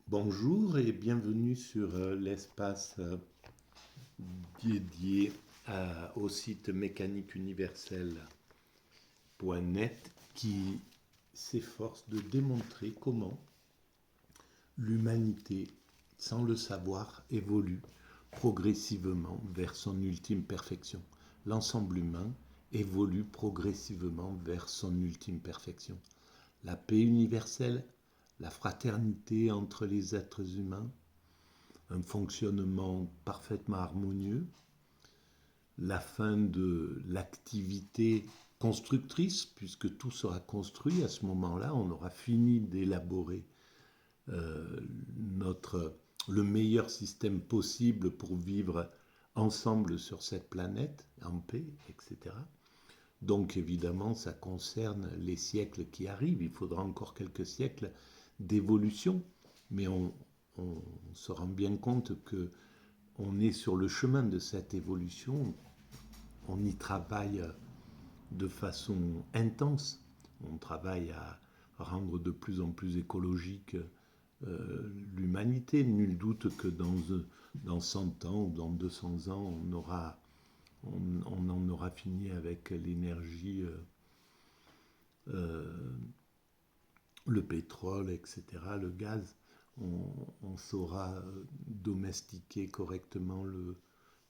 Bonjour et bienvenue sur l'espace dédié au site mécaniqueuniverselle.net qui s'efforce de démontrer comment l'humanité, sans le savoir, évolue progressivement vers son ultime perfection. L'ensemble humain évolue progressivement vers son ultime perfection. La paix universelle, la fraternité entre les êtres humains, un fonctionnement parfaitement harmonieux, la fin de l'activité constructrice, puisque tout sera construit à ce moment-là, on aura fini d'élaborer le meilleur système possible pour vivre ensemble sur cette planète, en paix, etc. Donc évidemment, ça concerne les siècles qui arrivent. Il faudra encore quelques siècles d'évolution, mais on se rend bien compte que on est sur le chemin de cette évolution. On y travaille de façon intense. On travaille à rendre de plus en plus écologique l'humanité. Nul doute que dans 100 ans ou dans 200 ans, on en aura fini avec l'énergie, le pétrole, etc., le gaz. On saura domestiquer correctement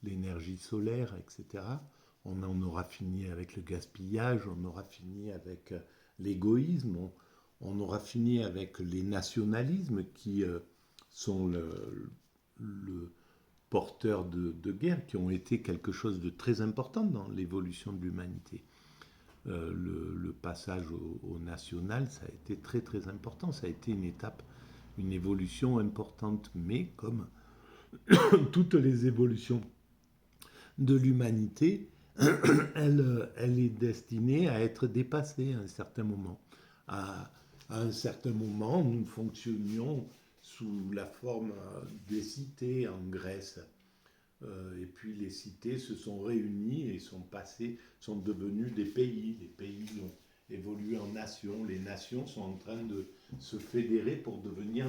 l'énergie solaire, etc. On en aura fini avec le gaspillage, on aura fini avec l'égoïsme, on aura fini avec les nationalismes qui sont le porteur de guerre, qui ont été quelque chose de très important dans l'évolution de l'humanité. Le passage au national, ça a été très très important, ça a été une étape, une évolution importante, mais comme toutes les évolutions de l'humanité, elle est destinée à être dépassée à un certain moment. À un certain moment, nous fonctionnions sous la forme des cités en Grèce. Et puis les cités se sont réunies et sont devenues des pays. Les pays ont évolué en nations. Les nations sont en train de se fédérer pour devenir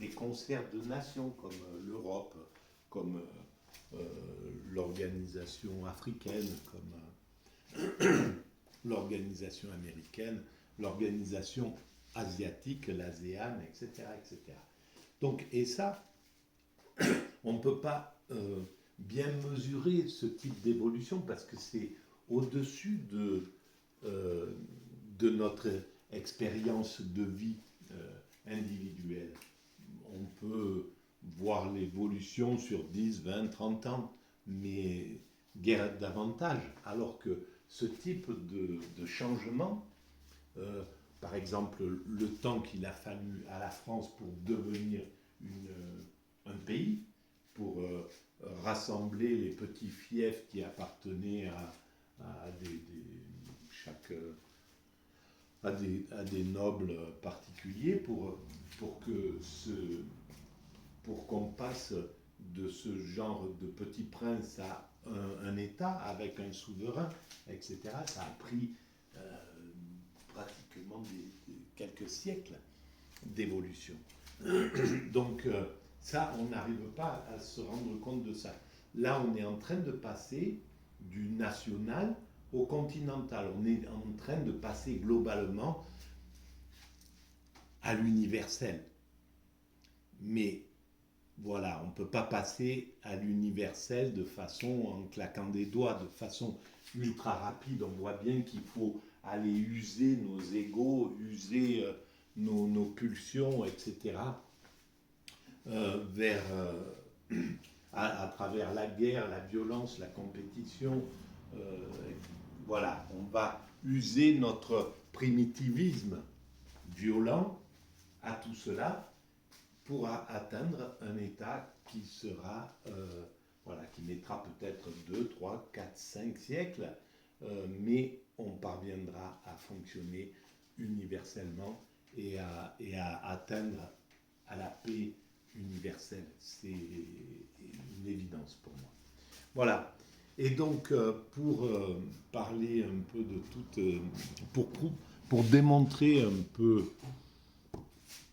des concerts de nations, comme l'Europe, comme l'organisation africaine, comme l'organisation américaine, l'organisation asiatique, l'ASEAN, etc., etc. Donc, et ça, on ne peut pas bien mesurer ce type d'évolution parce que c'est au-dessus de notre expérience de vie individuelle. On peut voir l'évolution sur 10, 20, 30 ans, mais guère davantage, alors que ce type de changement, par exemple le temps qu'il a fallu à la France pour devenir un pays, pour rassembler les petits fiefs qui appartenaient à chaque, à des nobles particuliers pour qu'on passe de ce genre de petit prince à un État avec un souverain, etc. Ça a pris pratiquement quelques siècles d'évolution. Donc ça, on n'arrive pas à se rendre compte de ça. Là, on est en train de passer du national au continental. On est en train de passer globalement à l'universel. Mais voilà, on ne peut pas passer à l'universel de façon en claquant des doigts, de façon ultra rapide. On voit bien qu'il faut aller user nos égos, user nos pulsions, etc. À travers la guerre, la violence, la compétition. Voilà, on va user notre primitivisme violent à tout cela pour atteindre un état qui sera, voilà, qui mettra peut-être 2, 3, 4, 5 siècles, mais on parviendra à fonctionner universellement et à atteindre à la paix universelle. C'est une évidence pour moi. Voilà. Et donc, pour parler un peu de toute... pour démontrer un peu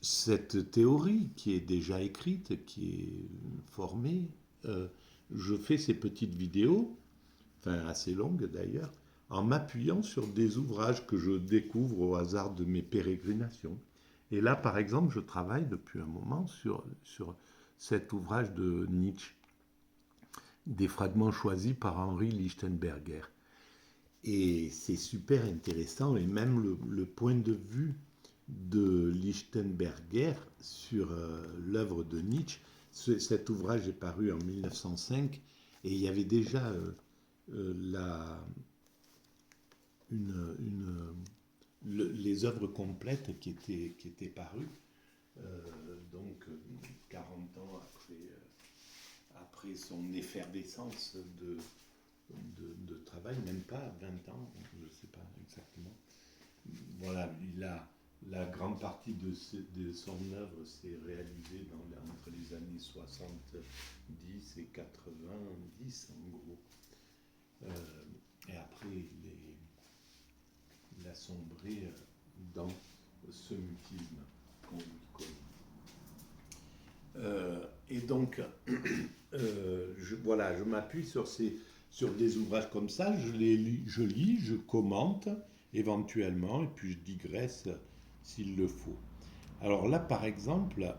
cette théorie qui est déjà écrite, qui est formée, euh, je fais ces petites vidéos, enfin assez longues d'ailleurs, en m'appuyant sur des ouvrages que je découvre au hasard de mes pérégrinations. Et là, par exemple, je travaille depuis un moment sur cet ouvrage de Nietzsche, des fragments choisis par Henri Lichtenberger. Et c'est super intéressant, et même le point de vue de Lichtenberger sur l'œuvre de Nietzsche. Cet ouvrage est paru en 1905 et il y avait déjà la, les œuvres complètes qui étaient parues, donc 40 ans après son effervescence de travail, même pas 20 ans, je ne sais pas exactement. Voilà, la grande partie de son œuvre s'est réalisée entre les années 70 et 90, en gros. Et après, il a sombré dans ce mutisme qu'on lui connaît. Et donc, voilà, je m'appuie sur des ouvrages comme ça, je lis, je commente éventuellement, et puis je digresse s'il le faut. Alors là, par exemple,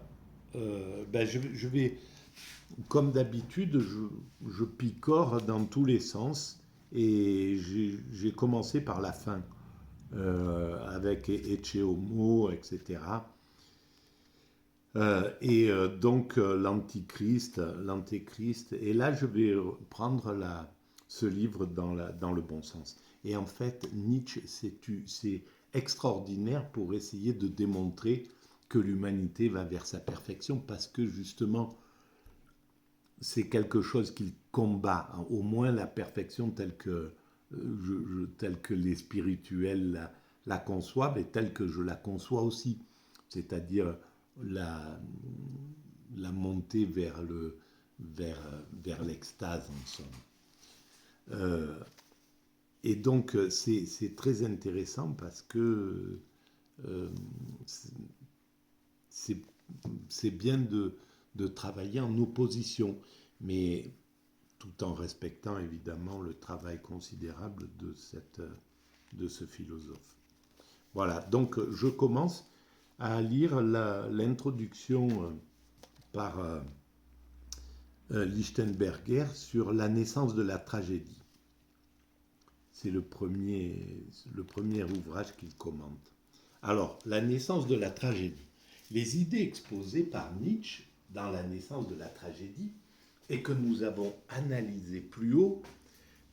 je vais, comme d'habitude, je picore dans tous les sens, et j'ai commencé par la fin, avec Ecce Homo, etc. Donc l'antéchrist. Et là, je vais prendre ce livre dans le bon sens. Et en fait, Nietzsche, c'est extraordinaire pour essayer de démontrer que l'humanité va vers sa perfection, parce que justement, c'est quelque chose qu'il combat, hein, au moins la perfection telle que les spirituels la conçoivent, et telle que je la conçois aussi. C'est-à-dire la, la montée vers l'extase, en somme. Euh, et donc, c'est très intéressant parce que euh, c'est c'est bien de travailler en opposition, mais tout en respectant évidemment le travail considérable de ce philosophe. Voilà, donc je commence à lire l'introduction par Lichtenberger sur la naissance de la tragédie. C'est le premier ouvrage qu'il commente. Alors, la naissance de la tragédie. Les idées exposées par Nietzsche dans la naissance de la tragédie et que nous avons analysées plus haut,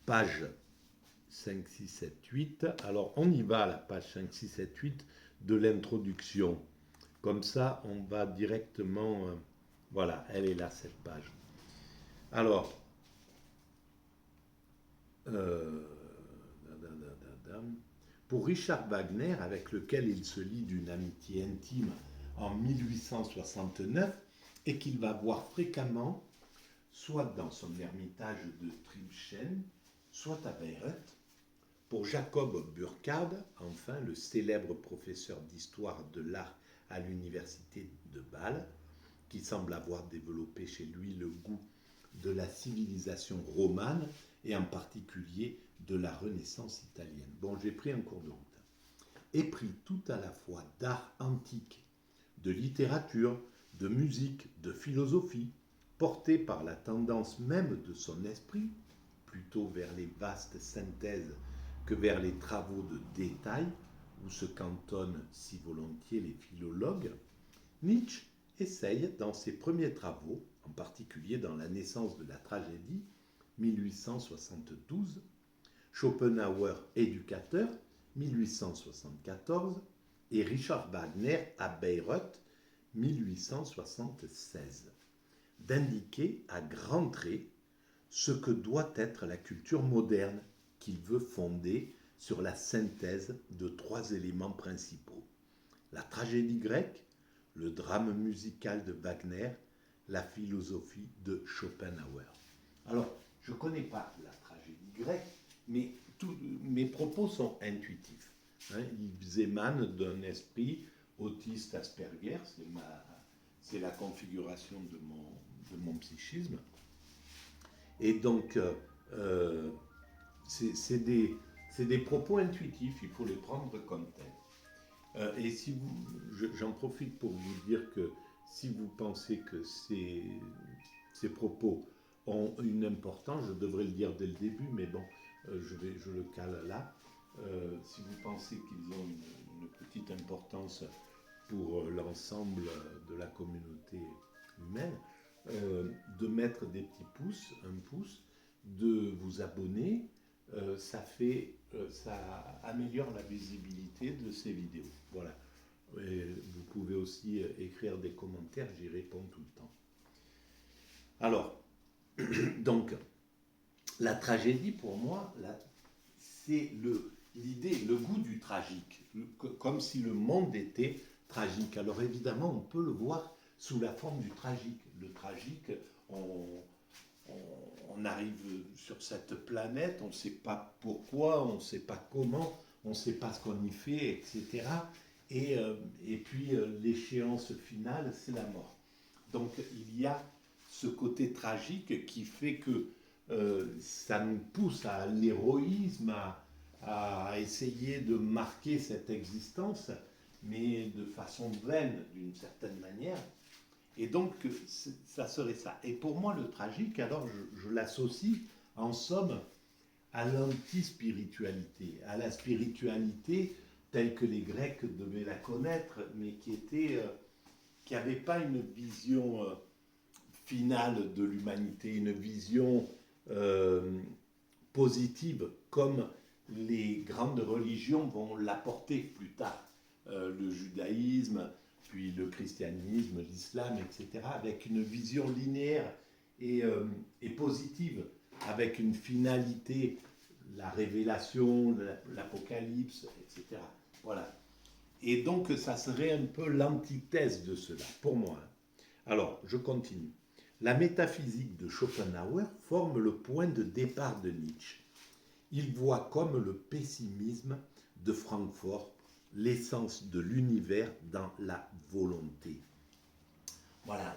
page 5, 6, 7, 8. Alors, on y va à la page 5, 6, 7, 8 de l'introduction. Comme ça, on va directement... voilà, elle est là, cette page. Alors, euh, pour Richard Wagner, avec lequel il se lie d'une amitié intime en 1869 et qu'il va voir fréquemment, soit dans son ermitage de Tribschen, soit à Bayreuth. Pour Jacob Burckhardt, enfin le célèbre professeur d'histoire de l'art à l'université de Bâle, qui semble avoir développé chez lui le goût de la civilisation romane et en particulier de la Renaissance italienne. Bon, j'ai pris un cours de route. Épris tout à la fois d'art antique, de littérature, de musique, de philosophie, porté par la tendance même de son esprit, plutôt vers les vastes synthèses que vers les travaux de détail, où se cantonnent si volontiers les philologues, Nietzsche essaye, dans ses premiers travaux, en particulier dans La naissance de la tragédie, 1872, Schopenhauer éducateur, 1874, et Richard Wagner à Bayreuth, 1876, d'indiquer à grands traits ce que doit être la culture moderne qu'il veut fonder sur la synthèse de trois éléments principaux: la tragédie grecque, le drame musical de Wagner, la philosophie de Schopenhauer. Alors, je ne connais pas la tragédie grecque, mais mes propos sont intuitifs. Hein, ils émanent d'un esprit autiste Asperger, c'est la configuration de mon psychisme. Et donc, c'est des propos intuitifs, il faut les prendre comme tels. Et si j'en profite pour vous dire que si vous pensez que ces propos ont une importance, je devrais le dire dès le début, mais bon, je le cale là. Si vous pensez qu'ils ont une petite importance pour l'ensemble de la communauté humaine, de mettre des petits pouces, un pouce, de vous abonner, ça améliore la visibilité de ces vidéos. Voilà. Et vous pouvez aussi écrire des commentaires, j'y réponds tout le temps. Alors, donc, la tragédie pour moi, c'est l'idée, le goût du tragique, comme si le monde était tragique. Alors évidemment, on peut le voir sous la forme du tragique. Le tragique, on arrive sur cette planète, on ne sait pas pourquoi, on ne sait pas comment, on ne sait pas ce qu'on y fait, etc. Et puis l'échéance finale, c'est la mort. Donc il y a ce côté tragique qui fait que ça nous pousse à l'héroïsme, à essayer de marquer cette existence, mais de façon vaine d'une certaine manière. Et donc, ça serait ça. Et pour moi, le tragique, alors, je l'associe, en somme, à l'anti-spiritualité, à la spiritualité telle que les Grecs devaient la connaître, mais qui n'avait pas une vision finale de l'humanité, une vision positive, comme les grandes religions vont l'apporter plus tard. Le judaïsme, puis le christianisme, l'islam, etc., avec une vision linéaire et positive, avec une finalité, la révélation, l'apocalypse, etc. Voilà. Et donc, ça serait un peu l'antithèse de cela, pour moi. Alors, je continue. La métaphysique de Schopenhauer forme le point de départ de Nietzsche. Il voit comme le pessimisme de Francfort l'essence de l'univers dans la volonté. Voilà,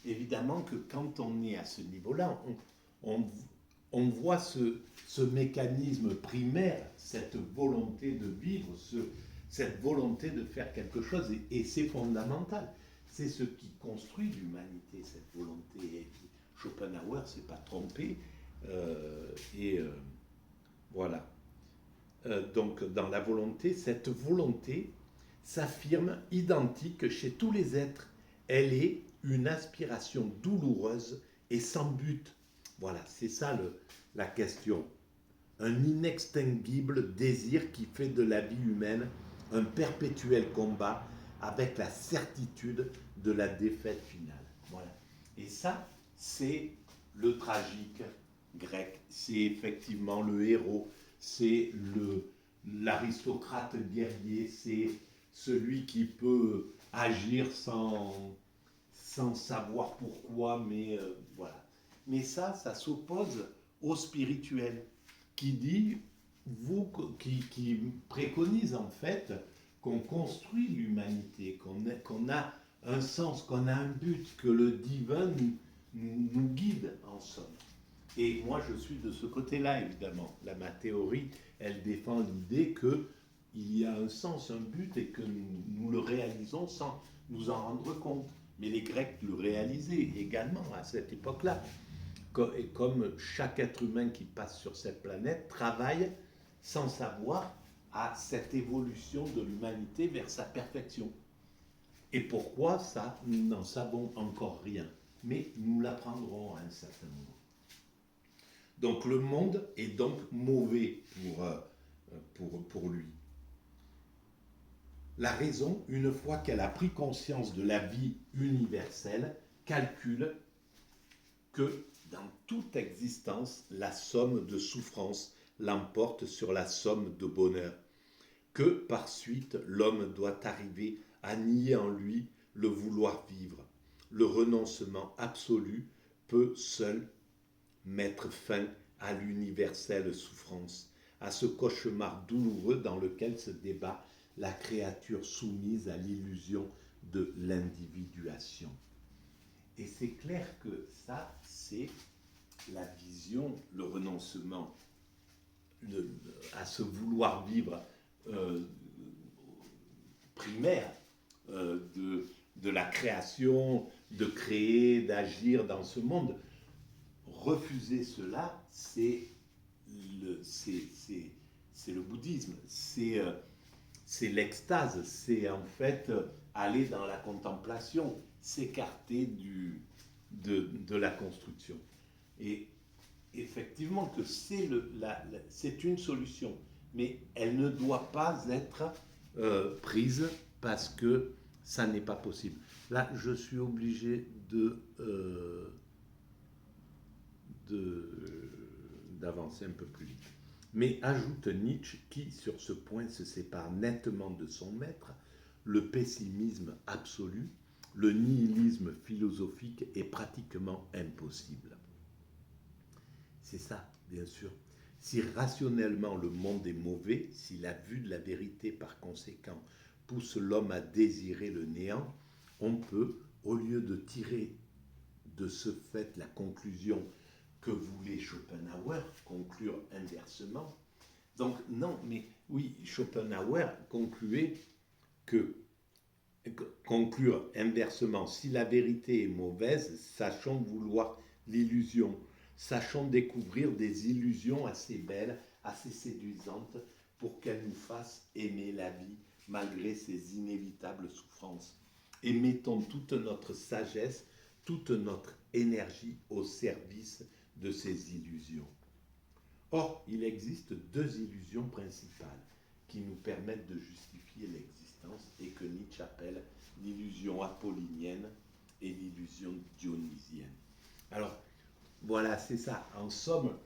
évidemment que quand on est à ce niveau-là, on voit ce mécanisme primaire, cette volonté de vivre, cette volonté de faire quelque chose, et c'est fondamental. C'est ce qui construit l'humanité, cette volonté. Et Schopenhauer ne s'est pas trompé, voilà. Donc, dans la volonté, cette volonté s'affirme identique chez tous les êtres. Elle est une aspiration douloureuse et sans but. Voilà, c'est ça la question. Un inextinguible désir qui fait de la vie humaine un perpétuel combat avec la certitude de la défaite finale. Voilà. Et ça, c'est le tragique grec. C'est effectivement le héros, c'est l'aristocrate guerrier, c'est celui qui peut agir sans savoir pourquoi, mais voilà. Mais ça s'oppose au spirituel, qui préconise en fait qu'on construit l'humanité, qu'on a un sens, qu'on a un but, que le divin nous guide en somme. Et moi, je suis de ce côté-là, évidemment. Ma théorie, elle défend l'idée qu'il y a un sens, un but, et que nous le réalisons sans nous en rendre compte. Mais les Grecs le réalisaient également à cette époque-là. Et comme chaque être humain qui passe sur cette planète travaille sans savoir à cette évolution de l'humanité vers sa perfection. Et pourquoi ça, nous n'en savons encore rien. Mais nous l'apprendrons à un certain moment. Donc le monde est donc mauvais pour lui. La raison, une fois qu'elle a pris conscience de la vie universelle, calcule que dans toute existence, la somme de souffrance l'emporte sur la somme de bonheur, que par suite l'homme doit arriver à nier en lui le vouloir vivre. Le renoncement absolu peut seul mettre fin à l'universelle souffrance, à ce cauchemar douloureux dans lequel se débat la créature soumise à l'illusion de l'individuation. Et c'est clair que ça, c'est la vision, le renoncement à ce vouloir vivre primaire de la création, de créer, d'agir dans ce monde. Refuser cela, c'est le bouddhisme, c'est l'extase, c'est en fait aller dans la contemplation, s'écarter de la construction. Et effectivement que c'est une solution, mais elle ne doit pas être prise parce que ça n'est pas possible. Là, je suis obligé d'avancer un peu plus vite. Mais ajoute Nietzsche, qui sur ce point se sépare nettement de son maître, le pessimisme absolu, le nihilisme philosophique est pratiquement impossible. C'est ça, bien sûr. Si rationnellement le monde est mauvais, si la vue de la vérité par conséquent pousse l'homme à désirer le néant, on peut, au lieu de tirer de ce fait la conclusion que voulait Schopenhauer, conclure inversement. Donc non, mais oui, Schopenhauer concluait que conclure inversement, si la vérité est mauvaise, sachons vouloir l'illusion, sachons découvrir des illusions assez belles, assez séduisantes, pour qu'elles nous fassent aimer la vie malgré ses inévitables souffrances. Et mettons toute notre sagesse, toute notre énergie au service de ces illusions. Or, il existe deux illusions principales qui nous permettent de justifier l'existence et que Nietzsche appelle l'illusion apollinienne et l'illusion dionysienne. Alors, voilà, c'est ça. En somme,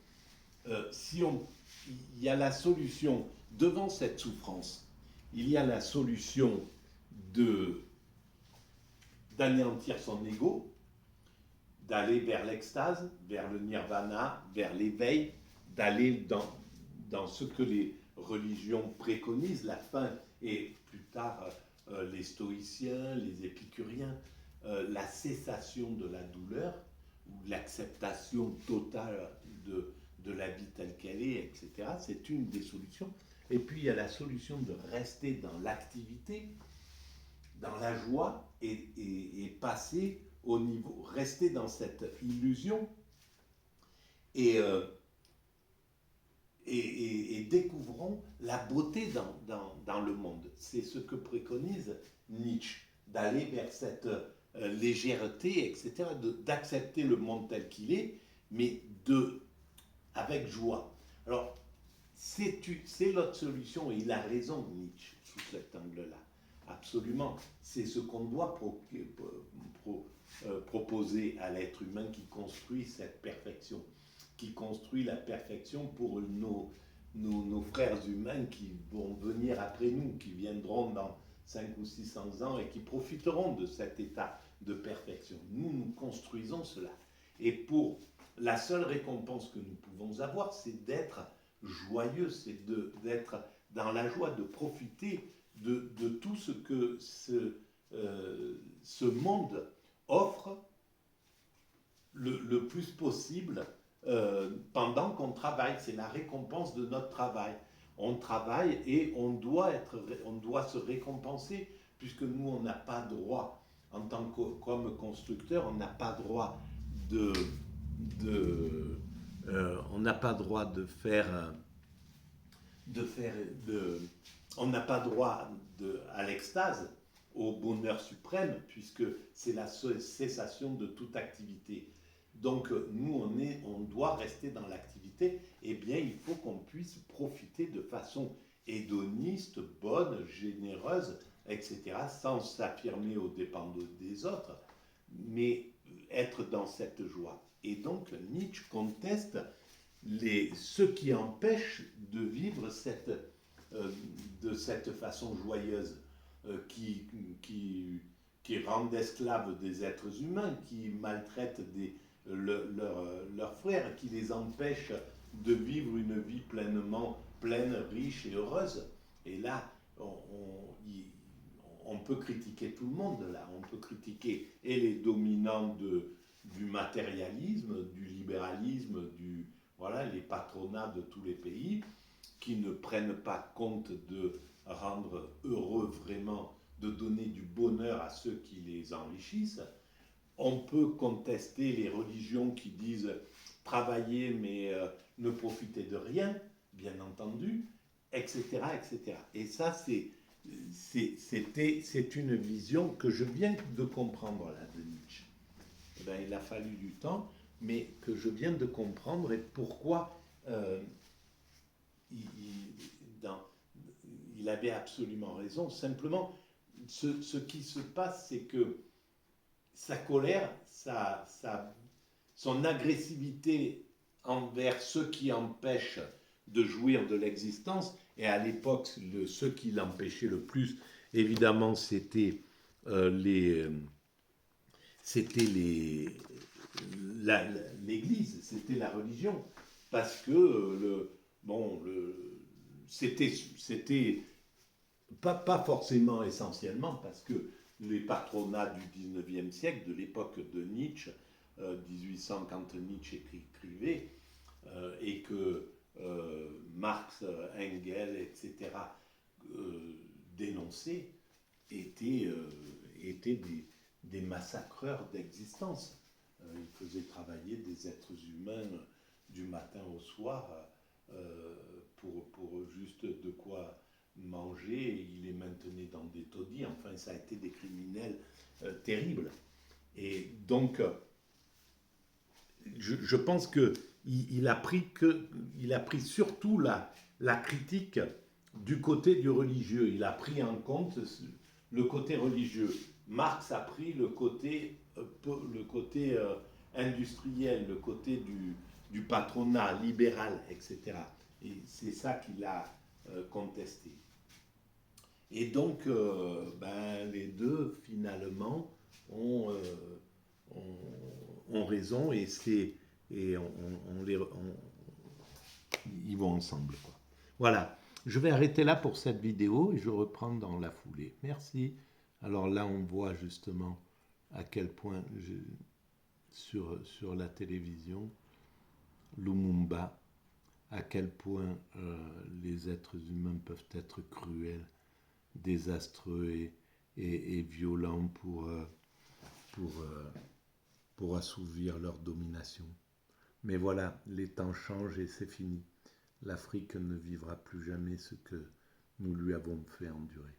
il y a la solution devant cette souffrance, il y a la solution d'anéantir son ego, d'aller vers l'extase, vers le nirvana, vers l'éveil, d'aller dans ce que les religions préconisent, la fin, et plus tard les stoïciens, les épicuriens, la cessation de la douleur, ou l'acceptation totale de la vie telle qu'elle est, etc. C'est une des solutions. Et puis il y a la solution de rester dans l'activité, dans la joie, et passer au niveau, rester dans cette illusion, et découvrons la beauté dans le monde. C'est ce que préconise Nietzsche, d'aller vers cette légèreté, etc., d'accepter le monde tel qu'il est, mais avec joie. Alors, c'est l'autre solution, et il a raison, Nietzsche, sous cet angle-là. Absolument. C'est ce qu'on doit proposer à l'être humain qui construit cette perfection, qui construit la perfection pour nos frères humains qui vont venir après nous, qui viendront dans 500 ou 600 ans et qui profiteront de cet état de perfection. Nous construisons cela. Et pour la seule récompense que nous pouvons avoir, c'est d'être joyeux, c'est d'être dans la joie, de profiter de tout ce que ce monde offre le plus possible pendant qu'on travaille. C'est la récompense de notre travail. On travaille et on doit se récompenser, puisque nous, on n'a pas droit, en tant qu'homme constructeur, on n'a pas droit on n'a pas droit on n'a pas droit à l'extase, au bonheur suprême, puisque c'est la cessation de toute activité. Donc nous, on doit rester dans l'activité. Eh bien, il faut qu'on puisse profiter de façon hédoniste, bonne, généreuse, etc., sans s'affirmer aux dépens des autres, mais être dans cette joie. Et donc Nietzsche conteste ce qui empêche de vivre de cette façon joyeuse, qui rendent esclaves des êtres humains, qui maltraitent leurs frères, qui les empêchent de vivre une vie pleine, riche et heureuse. Et là, on peut critiquer tout le monde là, on peut critiquer et les dominants du matérialisme, du libéralisme, voilà, les patronats de tous les pays qui ne prennent pas compte de rendre heureux vraiment, de donner du bonheur à ceux qui les enrichissent. On peut contester les religions qui disent travailler mais ne profiter de rien, bien entendu, etc. etc. Et ça, c'est une vision que je viens de comprendre là de Nietzsche. Eh bien, il a fallu du temps, mais que je viens de comprendre et pourquoi il, dans, il avait absolument raison. Simplement, ce qui se passe, c'est que sa colère, son agressivité envers ceux qui empêchent de jouir de l'existence, et à l'époque, ceux qui l'empêchaient le plus, évidemment, c'était l'Église, c'était la religion, parce que c'était pas forcément essentiellement, parce que les patronats du 19e siècle, de l'époque de Nietzsche, 1800 quand Nietzsche écrivait, et que Marx, Engels, etc. Dénonçaient, étaient des massacreurs d'existence. Ils faisaient travailler des êtres humains du matin au soir pour juste de quoi manger, et ils les maintenaient dans des taudis. Enfin, ça a été des criminels terribles. Et donc, je pense qu'il a pris surtout la critique du côté du religieux. Il a pris en compte le côté religieux. Marx a pris le côté industriel, le côté du patronat libéral, etc. Et c'est ça qu'il a contesté. Et donc, les deux, finalement, ont raison, et ils vont ensemble, quoi. Voilà, je vais arrêter là pour cette vidéo et je reprends dans la foulée. Merci. Alors là, on voit justement à quel point, sur la télévision, Lumumba, à quel point les êtres humains peuvent être cruels, désastreux et violents pour assouvir leur domination. Mais voilà, les temps changent et c'est fini. L'Afrique ne vivra plus jamais ce que nous lui avons fait endurer.